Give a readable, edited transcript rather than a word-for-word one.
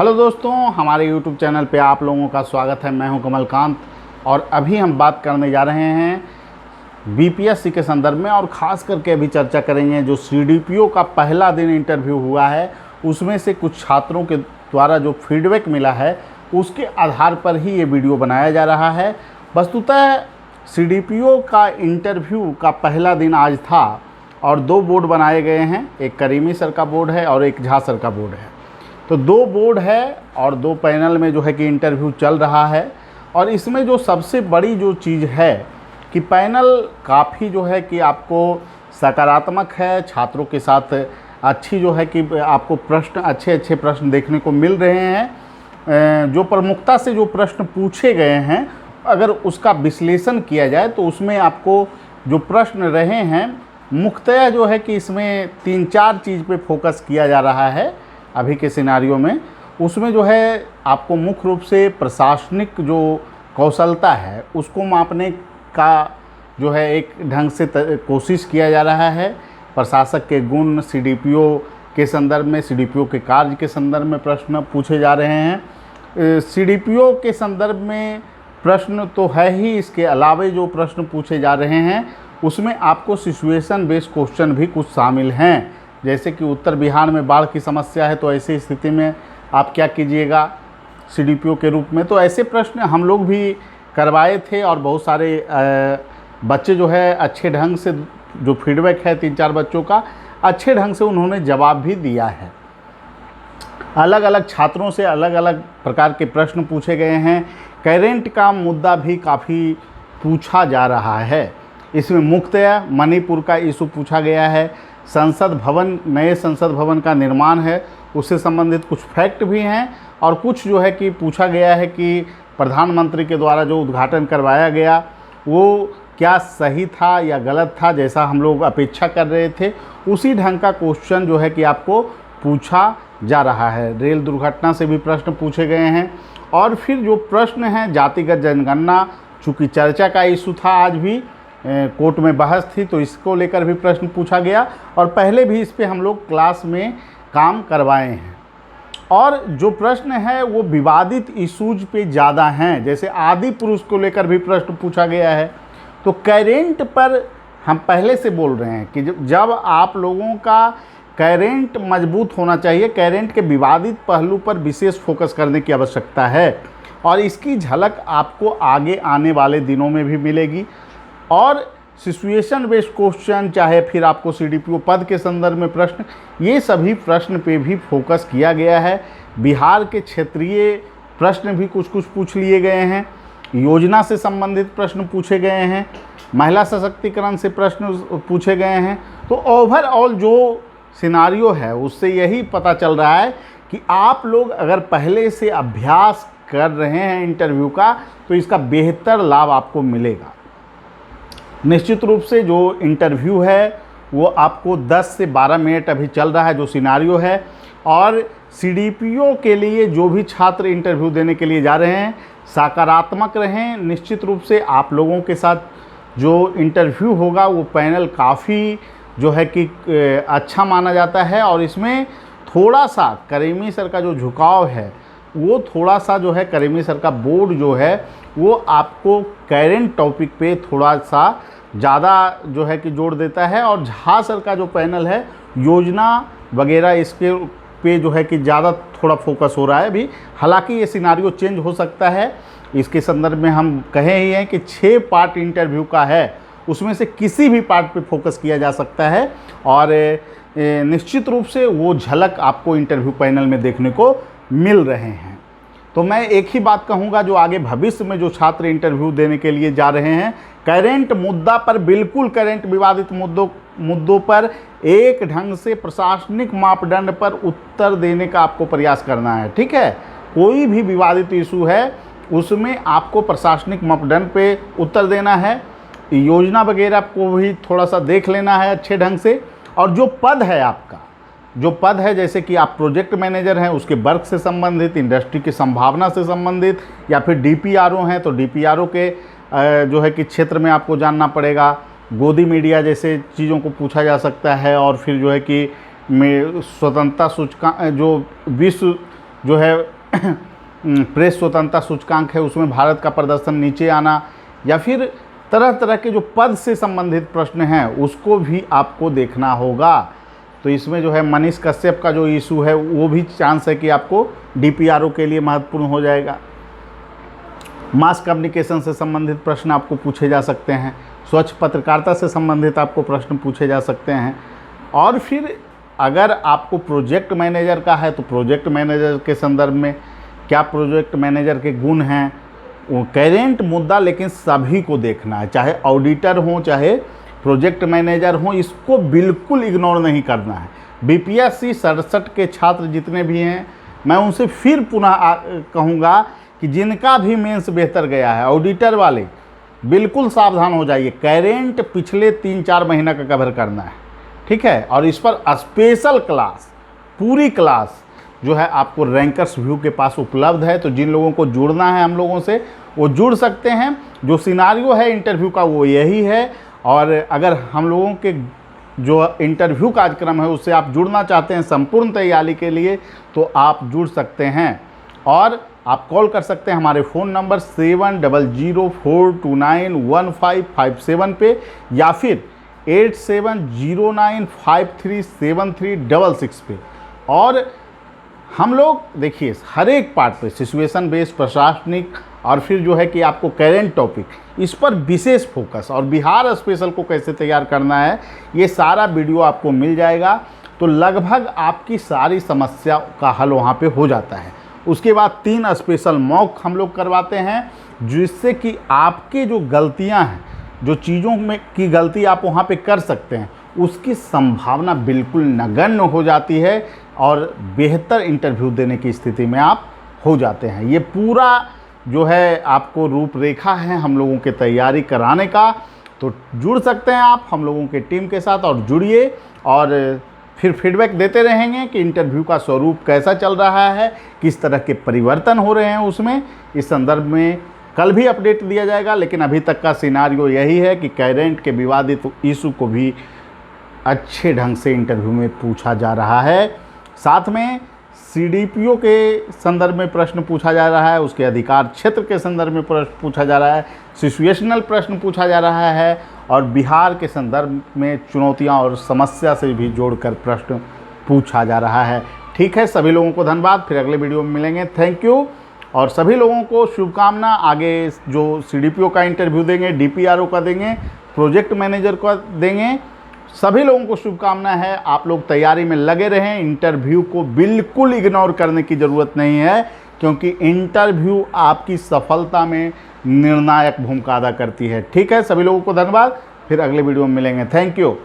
Hello दोस्तों, हमारे YouTube channel पे आप लोगों का स्वागत है। मैं हूं कमलकांत और अभी हम बात करने जा रहे हैं बीपीएससी के संदर्भ में और ख़ास करके अभी चर्चा करेंगे जो सीडीपीओ का पहला दिन इंटरव्यू हुआ है, उसमें से कुछ छात्रों के द्वारा जो फीडबैक मिला है उसके आधार पर ही ये वीडियो बनाया जा रहा है। वस्तुतः सीडीपीओ का इंटरव्यू का पहला दिन आज था और दो बोर्ड बनाए गए हैं, एक करीमी सर का बोर्ड है और एक झा सर का बोर्ड है। तो दो बोर्ड है और दो पैनल में जो है कि इंटरव्यू चल रहा है। और इसमें जो सबसे बड़ी जो चीज़ है कि पैनल काफ़ी जो है कि आपको सकारात्मक है, छात्रों के साथ अच्छी जो है कि आपको प्रश्न अच्छे प्रश्न देखने को मिल रहे हैं। जो प्रमुखता से जो प्रश्न पूछे गए हैं, अगर उसका विश्लेषण किया जाए तो उसमें आपको जो प्रश्न रहे हैं मुख्यतः जो है कि इसमें 3-4 चीज़ पे फोकस किया जा रहा है अभी के सिनारियो में। उसमें जो है आपको मुख्य रूप से प्रशासनिक जो कौशलता है उसको मापने का जो है एक ढंग से कोशिश किया जा रहा है। प्रशासक के गुण सीडीपीओ के संदर्भ में, सीडीपीओ के कार्य के संदर्भ में प्रश्न पूछे जा रहे हैं। सीडीपीओ के संदर्भ में प्रश्न तो है ही, इसके अलावे जो प्रश्न पूछे जा रहे हैं उसमें आपको सिचुएशन बेस्ड क्वेश्चन भी कुछ शामिल हैं। जैसे कि उत्तर बिहार में बाढ़ की समस्या है तो ऐसी स्थिति में आप क्या कीजिएगा सीडीपीओ के रूप में। तो ऐसे प्रश्न हम लोग भी करवाए थे और बहुत सारे बच्चे जो है अच्छे ढंग से, जो फीडबैक है 3-4 बच्चों का, अच्छे ढंग से उन्होंने जवाब भी दिया है। अलग अलग छात्रों से अलग अलग प्रकार के प्रश्न पूछे गए हैं। करेंट का मुद्दा भी काफ़ी पूछा जा रहा है। इसमें मुख्यतः मणिपुर का इशू पूछा गया है। संसद भवन, नए संसद भवन का निर्माण है, उससे संबंधित कुछ फैक्ट भी हैं और कुछ जो है कि पूछा गया है कि प्रधानमंत्री के द्वारा जो उद्घाटन करवाया गया वो क्या सही था या गलत था, जैसा हम लोग अपेक्षा कर रहे थे उसी ढंग का क्वेश्चन जो है कि आपको पूछा जा रहा है। रेल दुर्घटना से भी प्रश्न पूछे गए हैं। और फिर जो प्रश्न हैं जातिगत जनगणना, चूँकि चर्चा का इशू था, आज भी कोर्ट में बहस थी तो इसको लेकर भी प्रश्न पूछा गया और पहले भी इस पे हम लोग क्लास में काम करवाए हैं। और जो प्रश्न है वो विवादित इशूज पे ज़्यादा हैं, जैसे आदि पुरुष को लेकर भी प्रश्न पूछा गया है। तो करेंट पर हम पहले से बोल रहे हैं कि जब आप लोगों का करेंट मजबूत होना चाहिए, करेंट के विवादित पहलू पर विशेष फोकस करने की आवश्यकता है और इसकी झलक आपको आगे आने वाले दिनों में भी मिलेगी। और सिचुएशन बेस्ड क्वेश्चन, चाहे फिर आपको सीडीपीओ पद के संदर्भ में प्रश्न, ये सभी प्रश्न पे भी फोकस किया गया है। बिहार के क्षेत्रीय प्रश्न भी कुछ पूछ लिए गए हैं, योजना से संबंधित प्रश्न पूछे गए हैं, महिला सशक्तिकरण से प्रश्न पूछे गए हैं। तो ओवरऑल जो सिनारियो है उससे यही पता चल रहा है कि आप लोग अगर पहले से अभ्यास कर रहे हैं इंटरव्यू का तो इसका बेहतर लाभ आपको मिलेगा। निश्चित रूप से जो इंटरव्यू है वो आपको 10 से 12 मिनट अभी चल रहा है जो सिनारियो है। और सीडीपीओ के लिए जो भी छात्र इंटरव्यू देने के लिए जा रहे हैं सकारात्मक रहें। निश्चित रूप से आप लोगों के साथ जो इंटरव्यू होगा वो पैनल काफ़ी जो है कि अच्छा माना जाता है और इसमें थोड़ा सा करीमी सर का जो झुकाव है वो थोड़ा सा जो है, करीमी सर का बोर्ड जो है वो आपको करेंट टॉपिक पे थोड़ा सा ज़्यादा जो है कि जोड़ देता है और झा सर का जो पैनल है योजना वगैरह इसके पे जो है कि ज़्यादा थोड़ा फोकस हो रहा है अभी। हालांकि ये सिनारियो चेंज हो सकता है। इसके संदर्भ में हम कहे ही हैं कि 6 पार्ट इंटरव्यू का है, उसमें से किसी भी पार्ट पे फोकस किया जा सकता है और निश्चित रूप से वो झलक आपको इंटरव्यू पैनल में देखने को मिल रहे हैं। तो मैं एक ही बात कहूँगा, जो आगे भविष्य में जो छात्र इंटरव्यू देने के लिए जा रहे हैं, करेंट मुद्दा पर, बिल्कुल करेंट विवादित मुद्दों पर एक ढंग से प्रशासनिक मापदंड पर उत्तर देने का आपको प्रयास करना है। ठीक है, कोई भी विवादित इशू है उसमें आपको प्रशासनिक मापदंड पे उत्तर देना है। योजना वगैरह को भी थोड़ा सा देख लेना है अच्छे ढंग से। और जो पद है आपका, जो पद है जैसे कि आप प्रोजेक्ट मैनेजर हैं उसके वर्क से संबंधित, इंडस्ट्री की संभावना से संबंधित, या फिर डीपीआरओ हैं तो डीपीआरओ के जो है कि क्षेत्र में आपको जानना पड़ेगा। गोदी मीडिया जैसे चीज़ों को पूछा जा सकता है। और फिर जो है कि स्वतंत्रता सूचकांक, जो विश्व जो है प्रेस स्वतंत्रता सूचकांक है उसमें भारत का प्रदर्शन नीचे आना, या फिर तरह तरह के जो पद से संबंधित प्रश्न हैं उसको भी आपको देखना होगा। तो इसमें जो है मनीष कश्यप का जो इशू है वो भी चांस है कि आपको DPRO के लिए महत्वपूर्ण हो जाएगा। मास कम्युनिकेशन से संबंधित प्रश्न आपको पूछे जा सकते हैं, स्वच्छ पत्रकारिता से संबंधित आपको प्रश्न पूछे जा सकते हैं। और फिर अगर आपको प्रोजेक्ट मैनेजर का है तो प्रोजेक्ट मैनेजर के संदर्भ में क्या प्रोजेक्ट मैनेजर के गुण हैं, वो करेंट मुद्दा लेकिन सभी को देखना है, चाहे ऑडिटर हो चाहे प्रोजेक्ट मैनेजर हो, इसको बिल्कुल इग्नोर नहीं करना है। BPSC 67 के छात्र जितने भी हैं, मैं उनसे फिर पुनः कहूँगा कि जिनका भी मेंस बेहतर गया है, ऑडिटर वाले बिल्कुल सावधान हो जाइए। करेंट पिछले 3-4 महीना का कवर करना है, ठीक है। और इस पर स्पेशल क्लास, पूरी क्लास जो है आपको रैंकर्स व्यू के पास उपलब्ध है। तो जिन लोगों को जुड़ना है हम लोगों से वो जुड़ सकते हैं। जो सिनारियो है इंटरव्यू का वो यही है, और अगर हम लोगों के जो इंटरव्यू कार्यक्रम है उससे आप जुड़ना चाहते हैं संपूर्ण तैयारी के लिए तो आप जुड़ सकते हैं। और आप कॉल कर सकते हैं हमारे फ़ोन नंबर 7004291557 पे, या फिर 8709537366 पे। और हम लोग देखिए हर एक पार्ट पे सिचुएशन बेस्ड, प्रशासनिक और फिर जो है कि आपको करेंट टॉपिक, इस पर विशेष फोकस, और बिहार स्पेशल को कैसे तैयार करना है ये सारा वीडियो आपको मिल जाएगा। तो लगभग आपकी सारी समस्या का हल वहाँ पे हो जाता है। उसके बाद 3 स्पेशल मॉक हम लोग करवाते हैं, जिससे कि आपके जो गलतियाँ हैं, जो चीज़ों में की गलती आप वहाँ पे कर सकते हैं, उसकी संभावना बिल्कुल नगण्य हो जाती है और बेहतर इंटरव्यू देने की स्थिति में आप हो जाते हैं। ये पूरा जो है आपको रूपरेखा है हम लोगों के तैयारी कराने का। तो जुड़ सकते हैं आप हम लोगों के टीम के साथ, और जुड़िए और फिर फीडबैक देते रहेंगे कि इंटरव्यू का स्वरूप कैसा चल रहा है, किस तरह के परिवर्तन हो रहे हैं उसमें। इस संदर्भ में कल भी अपडेट दिया जाएगा, लेकिन अभी तक का सिनारियो यही है कि करेंट के विवादित इशू को भी अच्छे ढंग से इंटरव्यू में पूछा जा रहा है। साथ में CDPO के संदर्भ में प्रश्न पूछा जा रहा है, उसके अधिकार क्षेत्र के संदर्भ में प्रश्न पूछा जा रहा है, सिचुएशनल प्रश्न पूछा जा रहा है, और बिहार के संदर्भ में चुनौतियां और समस्या से भी जोड़कर प्रश्न पूछा जा रहा है। ठीक है, सभी लोगों को धन्यवाद, फिर अगले वीडियो में मिलेंगे। Thank you. और सभी लोगों को शुभकामना। आगे जो CDPO का इंटरव्यू देंगे, DPRO का देंगे, प्रोजेक्ट मैनेजर का देंगे, सभी लोगों को शुभकामना है। आप लोग तैयारी में लगे रहें। इंटरव्यू को बिल्कुल इग्नोर करने की ज़रूरत नहीं है, क्योंकि इंटरव्यू आपकी सफलता में निर्णायक भूमिका अदा करती है। ठीक है, सभी लोगों को धन्यवाद, फिर अगले वीडियो में मिलेंगे। Thank you.